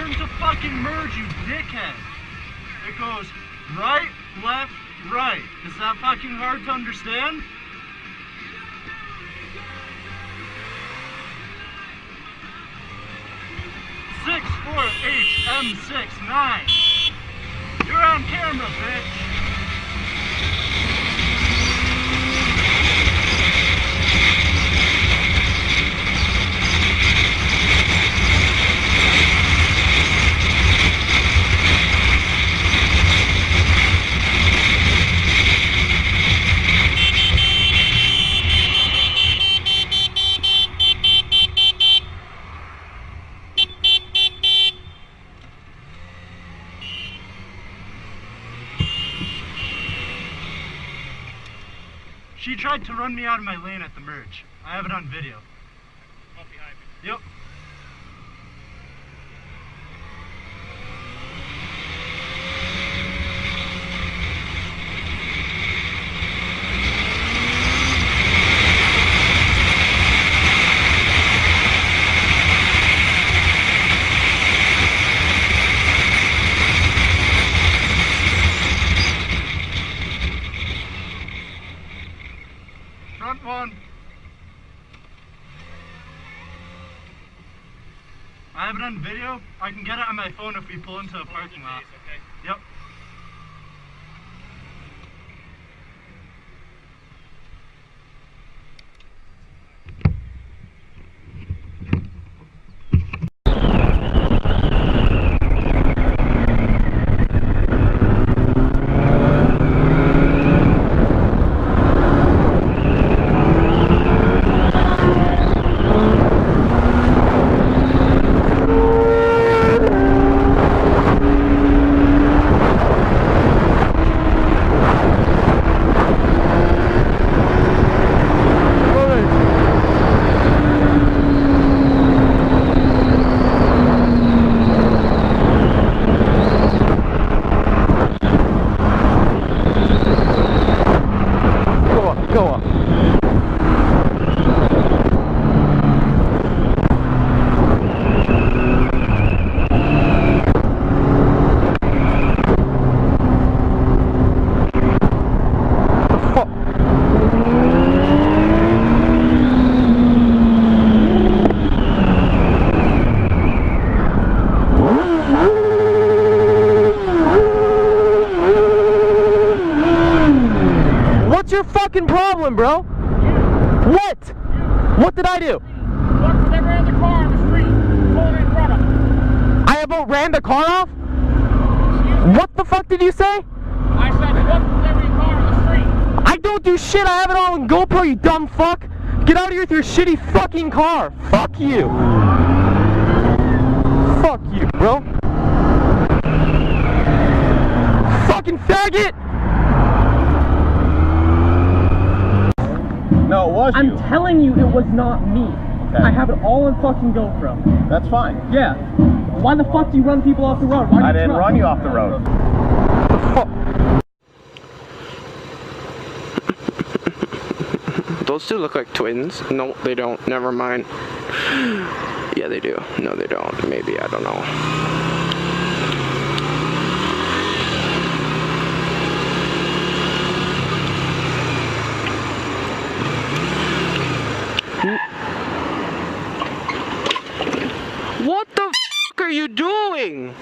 Learn to fucking merge, you dickhead. It goes right, left, right. Is that fucking hard to understand? Six, 4, H, M, 6, 9. You're on camera, bitch. She tried to run me out of my lane at the merge. I have it on video. Up behind me. Yep. Front one. I have it on video. I can get it on my phone if we pull into a parking lot. Okay. Yep. What's your fucking problem, bro? What? What did I do? Look with every other car on the street. Pulling in front of them. I about ran the car off? What the fuck did you say? I said look with every car on the street. I don't do shit. I have it all on GoPro, you dumb fuck. Get out of here with your shitty fucking car. Fuck you. Fuck you, bro. Fucking faggot. No, it was you. I'm telling you it was not me. Okay. I have it all on fucking GoPro. That's fine. Yeah. Why the fuck do you run people off the road? Why I didn't run you off the road. Those two look like twins. No, they don't. Never mind. Yeah, they do. No, they don't. Maybe. I don't know. What the f*** are you doing?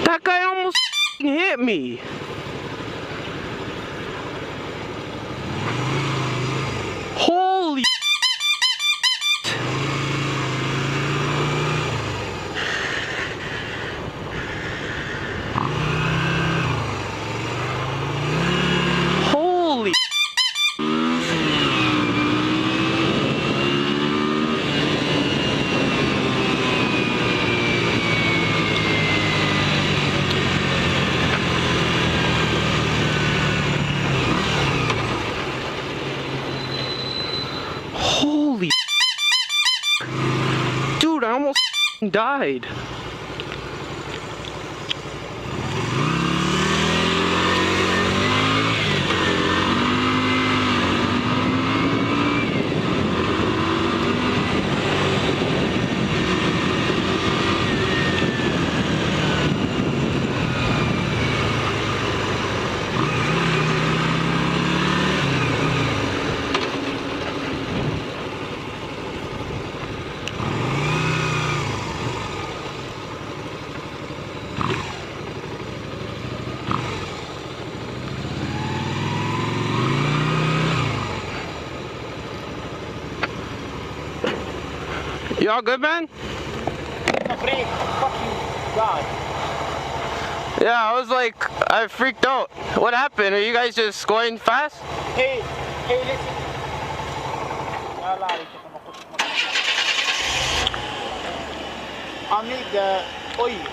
That guy almost hit me. Holy Holy Holy dude, I almost died. You all good, man? The brake, fucking God. Yeah, I was like, I freaked out. What happened? Are you guys just going fast? Hey, listen. I need the oil.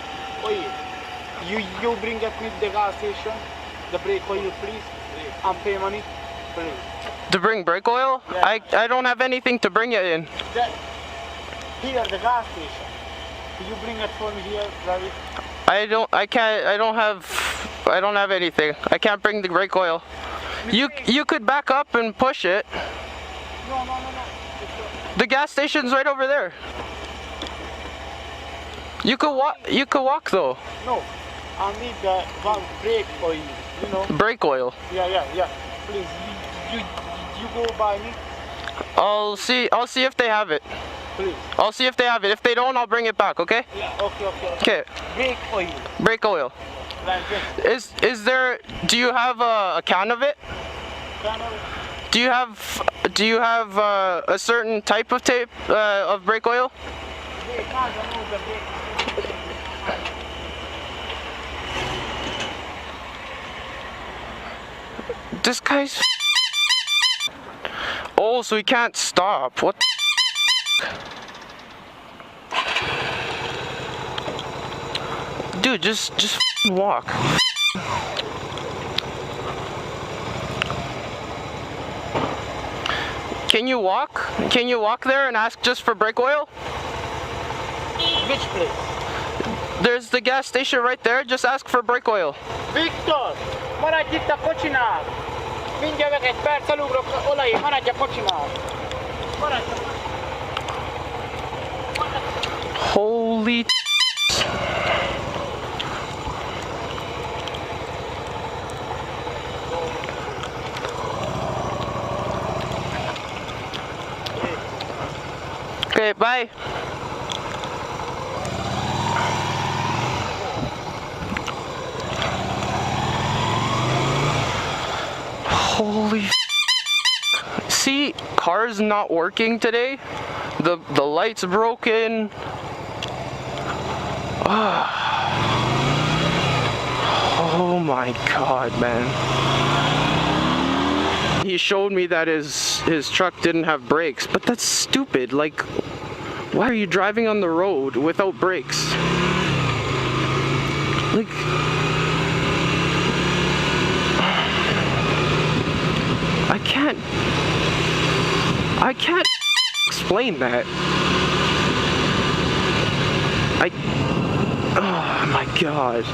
You bring it with the gas station, the brake oil, please, and pay money, please. To bring brake oil? Yeah. I don't have anything to bring it in. Here, the gas station. You bring it for me here, Ravi. I don't have anything. I can't bring the brake oil. You could back up and push it. No. The gas station's right over there. You could walk though. No, I need the brake oil, you know. Brake oil. Yeah. Please, you go buy me. I'll see if they have it. Please. I'll see if they have it. If they don't, I'll bring it back, okay? Yeah, okay. Okay. Brake oil. Brake oil. Like this. Do you have a can of it? Can I? Do you have a certain type of tape of brake oil? This guy's oh, so he can't stop. What dude, just walk. Can you walk? Can you walk there and ask just for brake oil? Which place? There's the gas station right there. Just ask for brake oil. Victor, maradjita kocsinál. Mindjárt egy perc elugrok, olaj, maradj a kocsinál. Maradj. Holy okay, bye. Holy see, car's not working today. The light's broken. Oh my god, man. He showed me that his truck didn't have brakes, but that's stupid. Like, why are you driving on the road without brakes? Like, I can't explain that. Oh my god.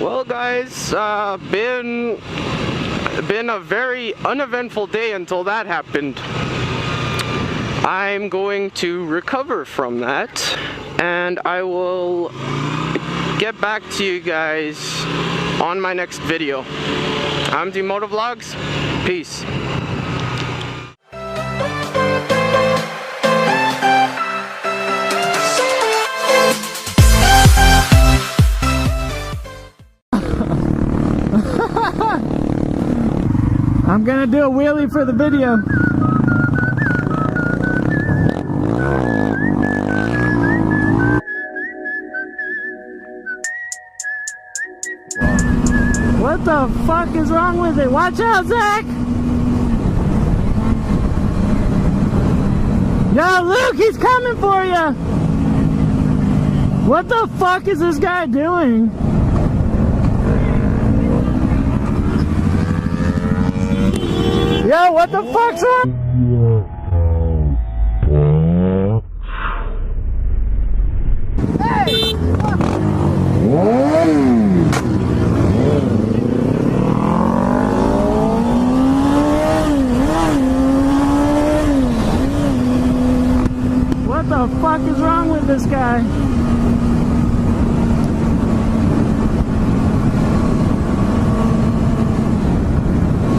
Well guys, been a very uneventful day until that happened. I'm going to recover from that, and I will get back to you guys on my next video. I'm Motovlogs. Peace. I'm gonna do a wheelie for the video. What the fuck is wrong with it? Watch out, Zach! Yo, Luke, he's coming for you! What the fuck is this guy doing? Yo, what the fuck's wrong? Hey! What the fuck is wrong with this guy?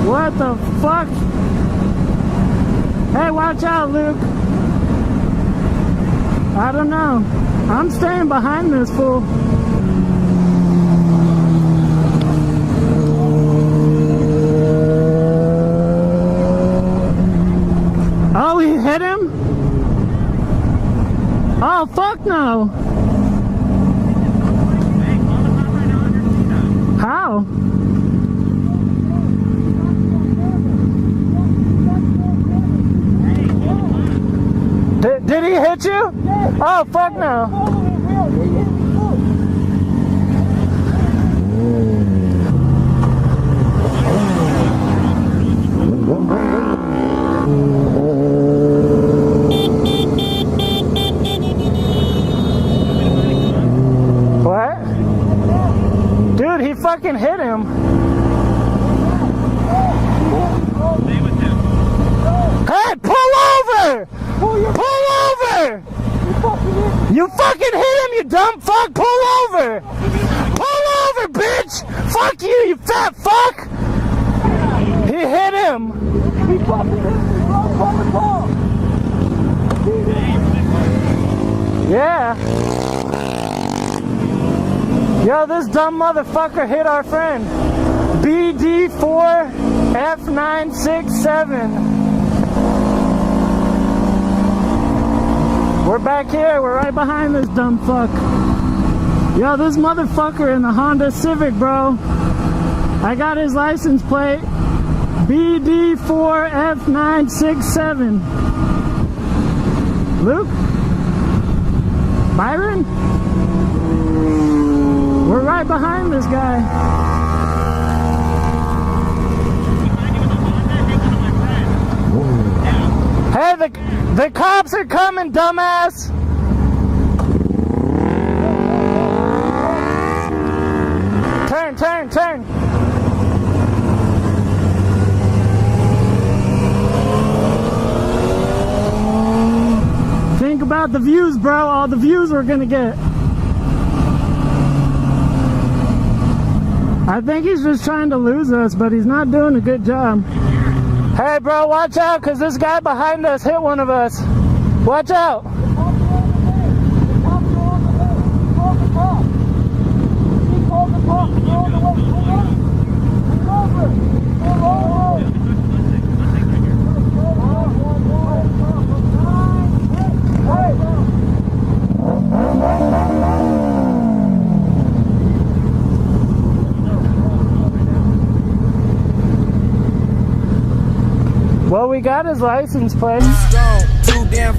What the fuck? Hey, watch out, Luke. I don't know. I'm staying behind this fool. Oh, he hit him? Oh, fuck no. How? Did he hit you? Oh, fuck no. What? Dude, he fucking hit him. Hey, pull over! Pull over! You fucking hit him, you dumb fuck! Pull over! Pull over, bitch! Fuck you, you fat fuck! He hit him! He fucking hit me, bro! Yeah. Yo, this dumb motherfucker hit our friend. BD4F967. We're back here. We're right behind this dumb fuck. Yo, this motherfucker in the Honda Civic, bro. I got his license plate. BD4F967. Luke? Byron? We're right behind this guy. Hey, the cops are coming, dumbass! Turn! Think about the views, bro. All the views we're gonna get. I think he's just trying to lose us, but he's not doing a good job. Hey, bro, watch out, because this guy behind us hit one of us. Watch out. Well, we got his license plate. Too damn